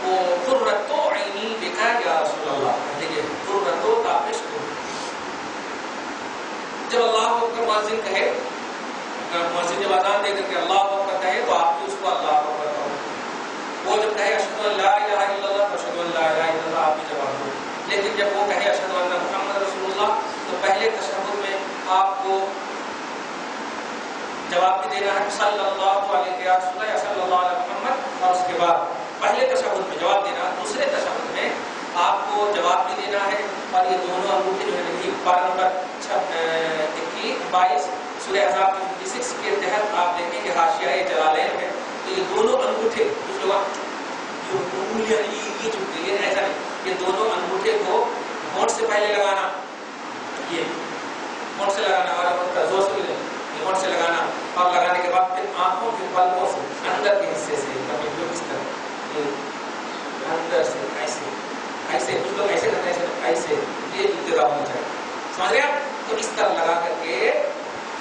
وہ قرۃ عینی بکا یا رسول اللہ، دیکھیے قرۃ تابش کو جب اللہ اکبر مؤذن کہے، مؤذن جب اذان دے کر کے اللہ اکبر کہے تو آپ بھی اس کو اللہ اکبر کہو، وہ جب کہے اشہد ان لا الہ الا اللہ اشہد ان لا الہ الا اللہ آپ بھی جواب دو، لیکن جب وہ کہے اشہد ان محمد رسول اللہ تو پہلے تشہد میں آپ کو جواب بھی دینا ہے صلی اللہ علیہ یا رسول اللہ یا صلی اللہ علیہ محمد، اور اس کے بعد پہلے تشہد میں جواب دینا، دوسرے تشہد میں آپ کو جواب بھی دینا ہے، اور یہ دونوں انگوٹھے جو ہے پارہ نمبر 22 سورہ احزاب 56 کے تحت آپ دیکھیں کہ حاشیہ جلالین میں تو یہ دونوں انگوٹھے کچھ لوگ جو انگلیاں یہ جھکتی ہے ایسا نہیں، یہ دونوں انگوٹھے کو ہونٹ سے پہلے لگانا، یہ ہونٹ سے لگانا اور زور سے بھی ہونٹ سے لگانا، اور لگانے کے بعد پھر آنکھوں کے پلکوں سے اندر کے حصے سے کبھی جو اس طرح یہ اندر سے ایسے ایسے کچھ لوگ ایسے کرتے ہیں ایسے یہ ابتدا ہونا چاہیے، سمجھ رہے آپ؟ تو اس طرح لگا کر کے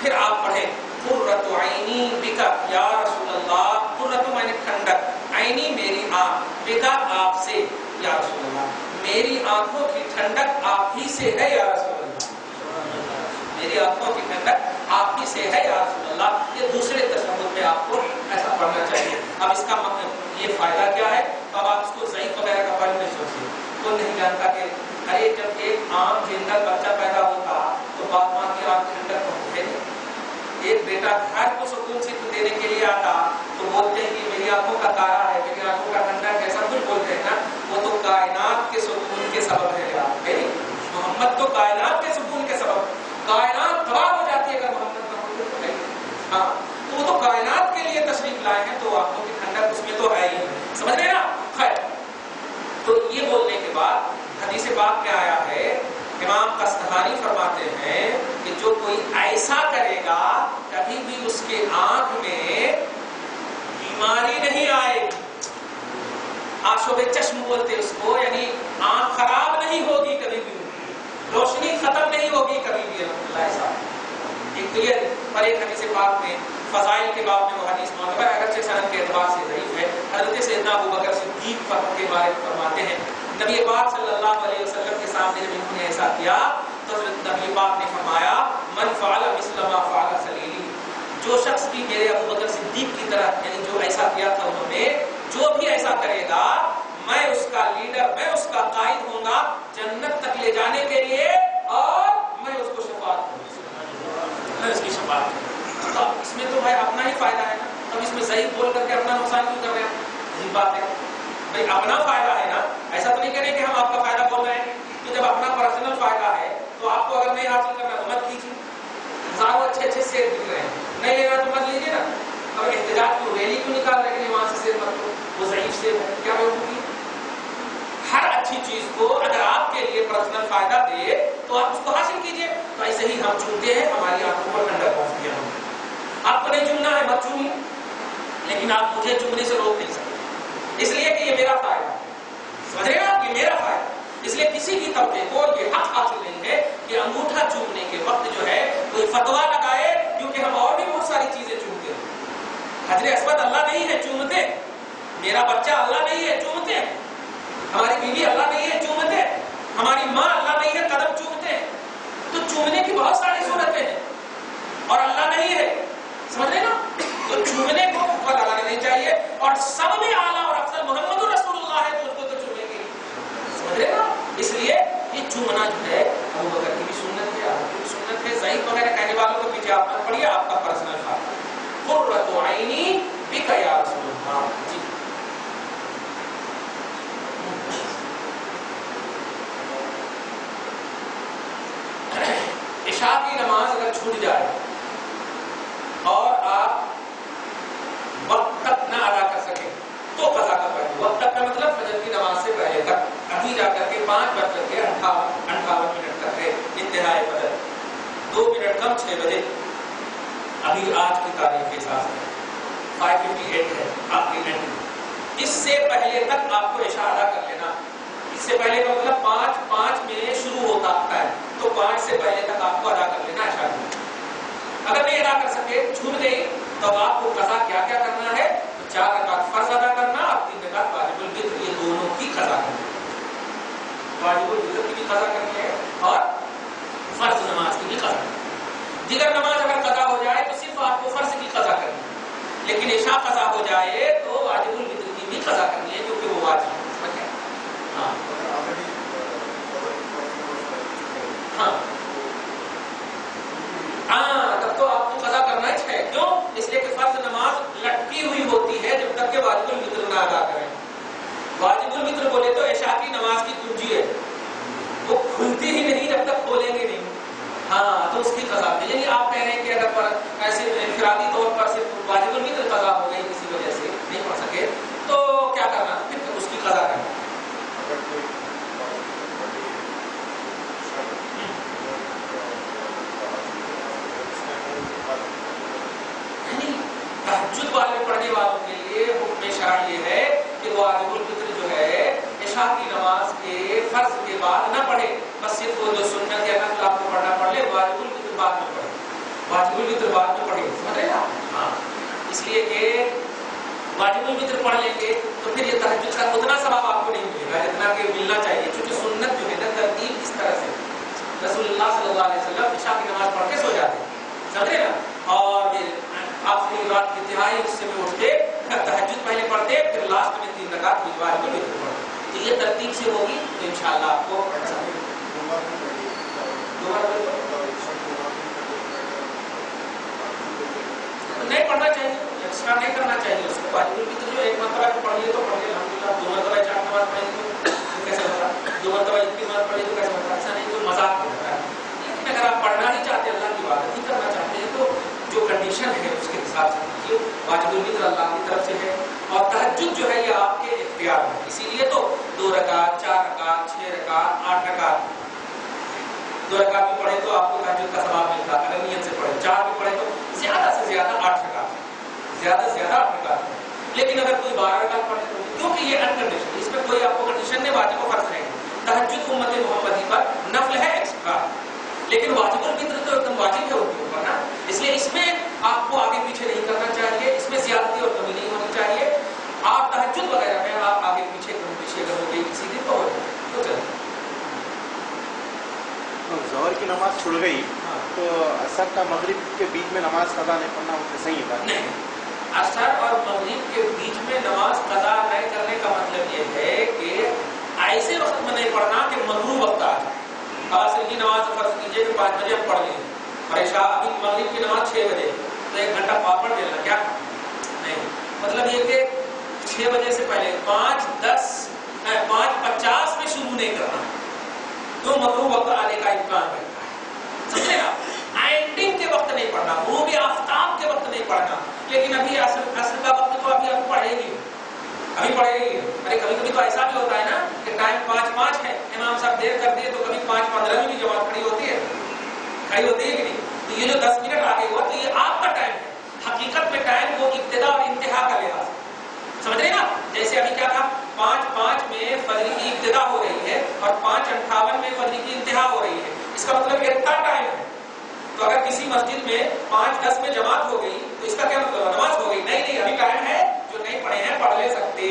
پھر آپ پڑھیں قرۃ عینی بکا یا رسول اللہ، قرۃ معنی ٹھنڈک، عینی میری آنکھ، بکا آپ سے یا رسول اللہ، میری آنکھوں کی ٹھنڈک آپ ہی سے ہے یا رسول اللہ، میری آنکھوں کی ٹھنڈک آپ ہی سے ہے یا رسول اللہ۔ یہ دوسرے تشہد میں آپ کو ایسا پڑھنا چاہیے۔ اب اس کا یہ فائدہ کیا ہے؟ اب آپ اس کو ضعیف وغیرہ کا پڑھ نہیں سوچیے، کوئی نہیں جانتا کہ ارے جب ایک عام جندر بچہ پیدا ہوتا تو باپ ماں کی آنکھ ٹھنڈک پہنچے نہیں، ایک بیٹا گھر کو سکون صرف دینے کے لیے آتا تو بولتے ہیں کہ میری آنکھوں کا تارا ہے، میری آنکھوں کا ٹھنڈک ہے، سب کچھ بولتے ہیں نا، وہ تو کائنات کے سکون کے سبب ہے آپ، محمد تو کائنات کے سکون کے سبب، کائنات تباہ ہو جاتی ہے اگر محمد نہ ہوتے تو ہے، ہاں تو وہ تو کائنات کے لیے تشریف لائے ہیں تو آنکھوں کی ٹھنڈک اس میں تو ہے ہی، سمجھ رہے نا؟ خیر، تو یہ بولنے کے بعد حدیث پاک میں آیا ہے، امام قسطلانی فرماتے ہیں کہ جو کوئی ایسا کرے گا کبھی بھی اس کے آنکھ میں بیماری نہیں آئے، آشوب چشم بولتے اس کو، یعنی آنکھ خراب نہیں ہوگی کبھی بھی، روشنی ختم نہیں ہوگی کبھی بھی، اللہ ایسا ایک تو یہ، پر ایک حدیث پاک میں فضائل کے باب میں وہ حدیث معتبر ہے، اگرچہ سند کے اعتبار سے ضعیف ہے، حضرت سیدنا ابوبکر صدیق کے بارے میں فرماتے ہیں نبی پاک صلی اللہ علیہ وسلم کے سامنے جب انہوں نے ایسا کیا تو نبی پاک نے فرمایا من فعل مثل ما فعل خلیلی، جو شخص بھی میرے ابوبکر صدیق کی طرح یعنی جو ایسا کیا تھا انہوں نے، جو بھی ایسا کرے گا میں اس کا لیڈر، میں اس کا قائد ہوں گا جنت تک لے جانے کے لیے، اور میں اس کو شفاعت کروں، میں اس کی شفاعت کروں۔ تو اس میں تو بھائی اپنا ہی فائدہ ہے نا، اب اس میں ضعیف بول کر کے اپنا نقصان کیوں کر رہے ہیں؟ عجیب بات ہے بھائی، اپنا فائدہ ہے نا، ایسا تو نہیں کریں کہ ہم آپ کا فائدہ بول رہے ہیں، تو جب اپنا پرسنل فائدہ ہے تو آپ کو اگر نہیں حاصل کرنا تو مت کیجیے، ہزاروں اچھے سیر دکھ رہے ہیں، نہیں لینا تو مت لیجیے نا، اب احتجاج کی ریلی کیوں نکال رہے ہیں وہاں سے سیر مت لو، وہ ضعیف سیر ہے، کیا بیوقوفی ہے؟ ہر اچھی چیز کو اگر آپ کے لیے پرسنل فائدہ دے تو آپ اس کو حاصل کیجیے، تو ایسے ہی ہم چنتے ہیں، ہماری آنکھوں پر ٹھنڈک پہنچتی ہے، آپ کو نہیں چننا ہے مت چنیے، لیکن آپ مجھے چننے سے روک نہیں سکتے، اس لیے کہ یہ میرا فائدہ ہے، سمجھ رہے ہیں آپ؟ یہ میرا فائدہ، اس لیے کسی بھی طبقے کو یہ حق حاصل نہیں ہے کہ انگوٹھا چومنے کے وقت جو ہے کوئی فتوا لگائے، کیونکہ ہم اور بھی بہت ساری چیزیں چومتے ہیں، حجر اسود اللہ نہیں ہے چومتے، میرا بچہ اللہ نہیں ہے چومتے، ہماری بیوی اللہ نہیں ہے چومتے، ہماری ماں اللہ نہیں ہے قدم چومتے، تو چومنے کی بہت ساری صورتیں ہیں اور اللہ نہیں ہے، سمجھ رہے نا؟ تو چومنے کو فتوا لگانا نہیں چاہیے، اور سب میں اعلیٰ اور افضل محمد رسول اللہ ہے تو اس کو تو چومیں گے، سمجھ رہے نا؟ اس لیے یہ چومنا جو ہے ابوبکر کی بھی سنت ہے، آپ کی بھی سنت ہے، ضعیف وغیرہ کہنے والوں کو پیچھے آپ نہ پڑھیے، آپ کا پرسنل فائدہ۔ قرۃ عینی بک یا رسول اللہ، جی عشاء کی نماز اگر چھوٹ جائے اور آپ وقت تک نہ ادا کر سکیں تو قضا کا پڑے، وقت تک کا مطلب فجر کی نماز سے پہلے تک، ابھی جا کر کے 5 بج کر کے 58 منٹ تک ہے انتہائی فجر، 2 منٹ کم 6 بجے، ابھی آج کی تاریخ کے حساب سے 5:58 ہے آپ کی منٹ، اس سے پہلے تک آپ کو عشاء ادا کر لینا، اس سے پہلے کا مطلب 5 میں شروع ہوتا ہے تو 5 سے پہلے تک آپ کو ادا کر لینا عشاء کی، اگر نہیں ادا کر سکے چھوٹ گئی تو آپ کو قضا کیا کیا کرنا ہے؟ 4 رکعت فرض ادا کرنا اور 3 رکعت واجب الفطر، یہ واجب الفطر کی بھی قضا کرنی ہے اور فرض نماز کی بھی قضا کرنی ہے. دیگر نماز اگر قضا ہو جائے تو صرف آپ کو فرض کی قضا کرنی ہے، لیکن عشاء قضا ہو جائے تو واجب الفطر کی بھی قضا کرنی ہے کیونکہ وہ واجب ہے. ہاں ہاں ہاں تب تو آپ کو قضا کرنا ہی ہے. کیوں؟ اس لیے کہ فرض نماز لٹکی ہوئی ہوتی ہے جب تک کہ واجب الفطر نہ ادا کریں. واجب الفطر بولے تو عشاء کی نماز کی کنجی ہے، وہ کھلتی ہی نہیں جب تک کھولیں گے نہیں. ہاں تو اس کی قضا ہے. یعنی آپ کہہ رہے ہیں کہ اگر ایسے انفرادی طور پر صرف واجب الفطر قضا ہو گئی کسی وجہ سے نہیں پڑھ سکے تو کیا کرنا؟ پھر اس کی قضا کرنا. تہجد والے پڑھنے والوں کے لیے حکم شرعی یہ ہے کہ واجب الفطر جو ہے عشاء کی نماز کے فرض کے بعد نہ پڑھے، بس صرف وہ جو سنت یا نفل آپ کو پڑھنا پڑھ لے، واجب الفطر بعد میں پڑھے. واجب الفطر بعد میں پڑھے، سمجھ رہے ہیں؟ ہاں اس لیے کہ واجب الفطر پڑھ لیں گے تو پھر یہ تہجد کا اتنا ثواب آپ کو نہیں ملے گا جتنا کہ ملنا چاہیے، کیونکہ سنت جو ہے نا ترتیب اس طرح سے رسول اللہ صلی اللہ علیہ وسلم عشاء کی نماز پڑھ کے سو جاتے ہیں، سمجھ رہے نا؟ اور آخری رات کے تہائی حصے میں اٹھتے تہجد پہلے پڑھتے پھر لاسٹ میں 3 رکعت واجب الفطر پڑھتے. تو یہ ترتیب سے ہوگی تو انشاءاللہ آپ کو نہیں پڑھنا چاہیے، ایکسٹرا نہیں کرنا چاہیے اس کو. واجب الفطر جو ایک مرتبہ پڑھ لیے تو پڑھ لیے الحمدللہ. 2 مرتبہ 4 نماز پڑھی تو کیسے ہوتا؟ 2 مرتبہ اتنی نماز پڑھی تو کیسے ہوتا؟ ایسا نہیں، تو مذاق ہوتا ہے. لیکن اگر آپ پڑھنا ہی چاہتے ہیں، اللہ کی عبادت ہی کرنا چاہتے ہیں تو جو کنڈیشن ہے اس کے حساب سے کیجیے. واجب الفطر اللہ کی طرف سے ہے اور تہجد جو ہے یہ آپ کے اختیار میں. اسی لیے تو 2 رکعت 4 رکعت 6 رکعت 8 رکعت 2 رکعت بھی پڑھے تو آپ کو تہجد کا ثواب ملتا ہے. اگر نیت سے پڑھے 4 بھی پڑھے تو زیادہ سے زیادہ 8 رکعت، زیادہ سے زیادہ 8 رکعت. لیکن اگر کوئی 12 رکعت پڑھے تو کیونکہ یہ انکنڈیشن، اس میں کوئی آپ کو کنڈیشن نہیں، واجب و فرض نہیں. تہجد امت محمدی پر نفل ہے ایکسٹرا، لیکن واجب الفطر تو ایک دم واجب ہے ان کے اوپر نا. اس لیے اس میں آپ کو آگے پیچھے نہیں کرنا چاہیے، اس میں زیادتی اور کمی نہیں ہونی چاہیے. آپ تہجد وغیرہ میں آپ آگے پیچھے اگر ہو گئی کسی دن تو ہو جائے تو چلے. ظہر کی نماز چھوڑ گئی تو عصر کا مغرب کے بیچ میں نماز قضا نہیں پڑھنا اس سے صحیح بات نہیں. عصر اور مغرب کے بیچ میں نماز قضا نہیں کرنے کا مطلب یہ ہے کہ ایسے وقت میں نہیں پڑھنا کہ مغروب وقت آ جائے. عصر کی نماز فرض کیجیے کہ 5 بجے ہم پڑھ لیں اور عشاء ابھی مغرب کی نماز 6 بجے تو 1 گھنٹہ پاپڑ دینا کیا نہیں. مطلب یہ کہ 6 بجے سے پہلے 5:50 میں شروع نہیں کرنا تو مغروب وقت آنے کا امکان رہتا ہے. سمجھے نا؟ اینڈنگ کے وقت نہیں پڑھنا، غروب آفتاب کے وقت نہیں پڑھنا. لیکن ابھی عصر کا وقت تو ابھی آپ پڑھے گی، ابھی پڑھے گی. ارے کبھی کبھی تو ایسا بھی ہوتا ہے نا کہ ٹائم 5:05 ہے، امام صاحب دیر کر دیے تو کبھی 5:15 میں بھی جماعت کھڑی ہوتی ہے کہ نہیں. تو یہ جو 10 منٹ آگے ہوا تو یہ آپ کا ٹائم ہے. حقیقت میں ٹائم وہ ابتدا اور انتہا کا لحاظ سمجھ رہے نا. جیسے ابھی کیا تھا 5:05 میں فجر کی ابتدا ہو رہی ہے اور 5:58 میں فجر کی انتہا ہو رہی ہے. اس کا مطلب اتنا ٹائم ہے. تو اگر کسی مسجد میں 5:10 میں جماعت ہو گئی تو اس کا کیا مطلب؟ نماز ہو گئی نہیں. ابھی ٹائم ہے، جو نہیں پڑھے ہیں پڑھ لے سکتے.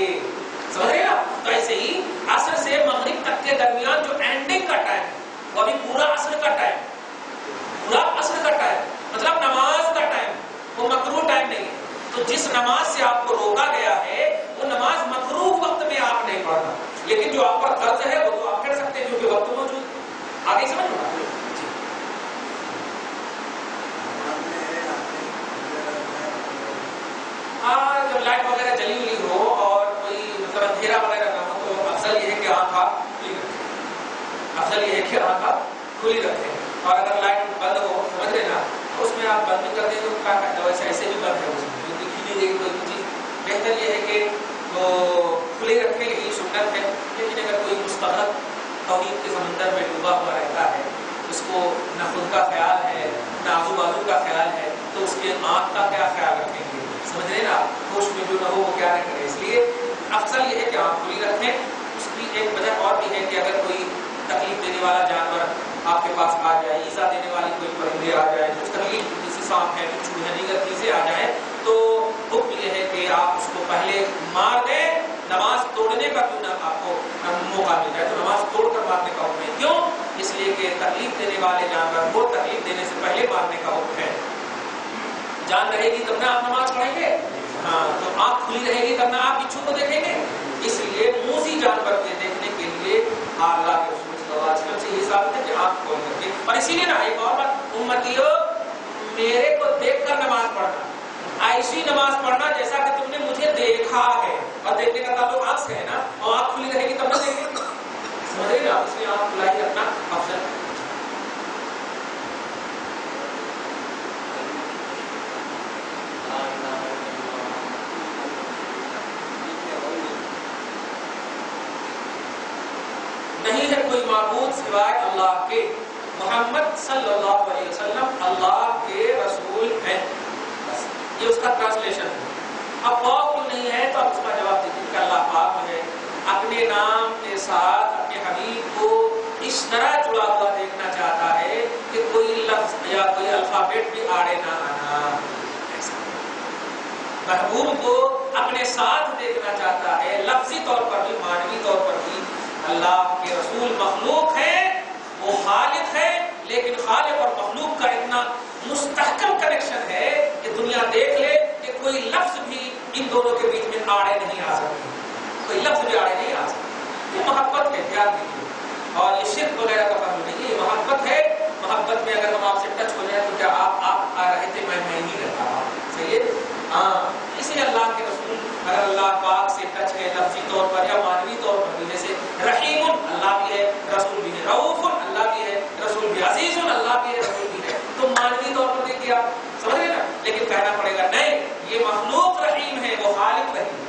سمجھ رہے نا؟ تو ایسے ہی عصر سے مغرب تک کے درمیان جو اینڈنگ کا ٹائم ہے وہ ابھی پورا عصر کا ٹائم، پورا عصر کا ٹائم مطلب نماز کا ٹائم، وہ مکروہ ٹائم نہیں ہے. تو جس نماز سے آپ کو روکا گیا ہے وہ نماز مکروہ وقت میں آپ نہیں پڑھنا، لیکن جو آپ پر قرض ہے وہ تو آپ پڑھ سکتے ہیں کیونکہ وقت موجود. آگے سمجھ لو. جب لائٹ وغیرہ جلی ہوئی ہو اور کوئی مطلب اندھیرا وغیرہ نہ ہو تو افضل یہ ہے کہ آنکھ کھلی رکھیں. افضل یہ ہے کہ آنکھ کھلی رکھیں. اور اگر لائٹ بند ہو سمجھ رہے نا تو اس میں آپ بند بھی کر دیں تو کیا فائدہ؟ ویسے ایسے بھی بند ہے اس میں جو دکھی نہیں گئی کوئی چیز. بہتر یہ ہے کہ وہ کھلی رکھیں، یہی سنت ہے. لیکن اگر کوئی مستغرق توحید کے سمندر میں ڈوبا ہوا رہتا ہے، اس کو نہ خود کا خیال ہے نہ آزو بازو کا خیال ہے، تو اس کے آنکھ کا کیا خیال رکھیں گے؟ سمجھ رہے نا؟ ہوش میں جو نہ ہو وہ کیا نہ کرے. اس لیے افضل یہ ہے کہ آنکھ کھلی رکھیں. اس کی ایک وجہ اور بھی ہے کہ اگر کوئی تکلیف دینے والا جانور آپ کے پاس آ جائے، ایزا دینے والی کوئی پرندے آ جائے، کچھ تکلیف کسی سانپ ہے کچھ چوہے نہیں اگر چیزیں آ جائیں تو حکم یہ ہے کہ آپ اس کو پہلے مار دیں. نماز توڑنے کا کیوں نہ آپ کو موقع مل جائے تو نماز توڑ کر مارنے لیے کہ تکلیف دینے والے جانور کو تکلیف دینے سے پہلے مارنے کا حکم ہے. جان رہے گی تب نہ آپ نماز پڑھیں گے. ہاں تو آنکھ کھلی رہے گی تب نہ آپ بچھو کو دیکھیں گے. اس لیے موذی جانور کے دیکھنے کے لیے اللہ کے رسول صلی اللہ علیہ وسلم سے یہ ثابت ہے کہ آنکھ کھول کر کے. اور اسی لیے نا ایک اور بات امتیو میرے کو دیکھ کر نماز پڑھنا, ایسی نماز پڑھنا جیسا کہ تم نے مجھے دیکھا ہے. اور دیکھنے کا تعلق آنکھ سے ہے نا, اور آنکھ کھلی رہے گی تب نہ دیکھیں گے. سمجھے نا, اس لیے آنکھ کھلائی رکھنا افضل. نہیں ہے کوئی معبود سوائے اللہ کے, محمد صلی اللہ علیہ وسلم اللہ کے رسول ہیں. بس یہ اس کا ٹرانسلیشن ہے. اب پاک کیوں نہیں ہے تو اب اس کا جواب دیجیے کہ اللہ پاک ہے اپنے نام کے ساتھ اپنے حبیب کو اس طرح جڑا ہوا دیکھنا چاہتا ہے کہ کوئی لفظ یا کوئی الفابیٹ بھی آڑے نہ آنا. محبوب کو اپنے ساتھ دیکھنا چاہتا ہے, لفظی طور پر بھی معنوی طور پر بھی. اللہ کے رسول مخلوق ہے, وہ خالق ہے, لیکن خالق اور مخلوق کا اتنا مستحکم کنیکشن ہے کہ دنیا دیکھ لے کہ کوئی لفظ بھی ان دونوں کے بیچ میں آڑے نہیں آ سکتے, کوئی لفظ بھی آڑے نہیں آ سکتے. یہ محبت ہے, دھیان دیجیے. اور یہ شرک وغیرہ کا پہلو نہیں ہے, یہ محبت ہے. محبت میں اگر ہم آپ سے ٹچ ہو جائیں تو کیا آپ آ رہے تھے, میں نہیں رہتا. صحیح ہے. ہاں اس لیے اللہ کے رسول اگر اللہ پاک سے ٹچ ہے لفظی طور پر یا معنوی طور پر بھی, جیسے رحیم اللہ بھی ہے رسول بھی ہے, رؤوف اللہ بھی ہے رسول بھی, عزیز اللہ بھی ہے رسول بھی ہے, تو معنوی طور پر دیکھیے آپ سمجھ رہے نا. لیکن کہنا پڑے گا نہیں, یہ مخلوق رحیم ہے وہ خالق رحیم ہے.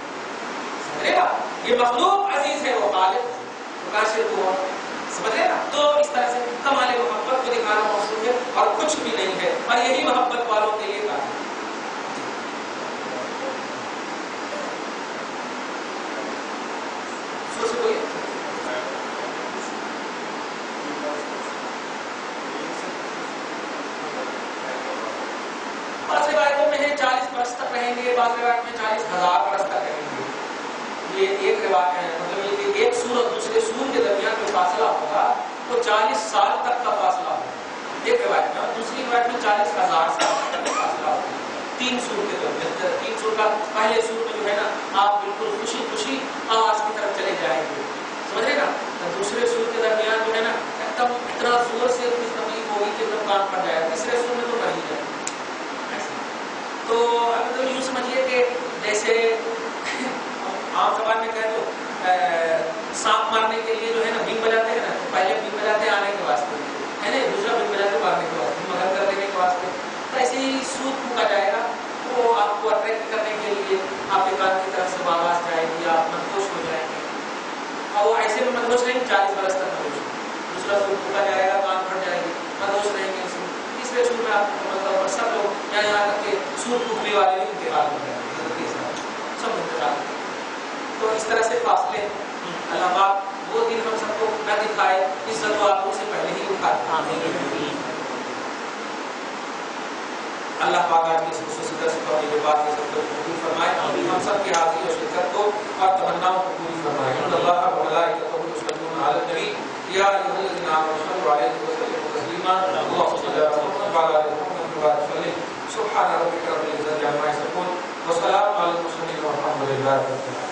سمجھ رہے گا, یہ مخلوق عزیز ہے وہ خالق مقاصد ہوا. سمجھ رہے نا. تو اس طرح سے کمال محبت کو دکھانا مقصود ہے اور کچھ بھی نہیں ہے, اور یہی محبت والوں کے لیے کافی ہے. بعض روایتوں میں ہے 40 برس تک رہیں گے, بعض روایت میں 40,000 برس تک رہیں گے. یہ ایک روایت ہے, مطلب یہ کہ ایک سور اور دوسرے سور کے درمیان جو فاصلہ ہوگا وہ 40 سال تک کا فاصلہ ہوگا ایک روایت میں, اور دوسری روایت میں 40,000 سال تک کا فاصلہ ہوگا 3 سور کے درمیان. 3 سور کا پہلے سور میں جو ہے نا آپ بالکل خوشی خوشی آواز کی طرف چلے جائیں گے, سمجھ رہے نا. دوسرے سور کے درمیان جو ہے نا ایک دم اتنا زور سے کچھ تکلیف ہوگی کہ ایک کان پڑ جائے گا. تیسرے سور میں تو بڑھ ہی جائے گا. تو اب تو یوں سمجھیے کہ جیسے عام زبان میں کہہ تو سانپ مارنے کے لیے جو ہے نا بینگ بجاتے ہیں نا, تو پہلے بینگ بجاتے ہیں آنے کے واسطے ہے نا, دوسرا بینگ بجاتے مارنے کے واسطے, مگر کر دینے کے واسطے. تو ایسے ہی سود پھونکا جائے گا, وہ آپ کو اٹریکٹ کرنے کے لیے آپ کے کان کی طرف سے آواز جائے گی, آپ مدہوش ہو جائیں گے. اور وہ ایسے میں مدہوش رہیں گے 40 برس تک مدہوش. دوسرا سود پھونکا جائے گا, کان پھٹ جائے گی, مدہوش رہیں گے. تیسرے سود میں آپ کو مطلب سب لوگ یہاں تک کہ سود پھونکنے والے بھی انتقال ہو جائیں گے, سب انتقال. تو اس طرح سے فاصلے اللہ پاک وہ دن ہم سب کو نہ دکھائے, عزت و آبرو سے پہلے ہی اٹھائے. اللہ پاک آج کی اس خصوصی درس کو اپنی بات کے سب کو قبول فرمائے, ہم سب کی حاضری اور شرکت کو اور تمناؤں کو پوری فرمائے. اللہ و ملائکتہ یصلون علی النبی یا ایھا الذین آمنوا صلوا علیہ وسلموا تسلیما. اللهم صل علی محمد وعلی آل محمد وبارک وسلم. سبحان ربک رب العزۃ عما یصفون وسلام علی المرسلین والحمد للہ رب العالمین.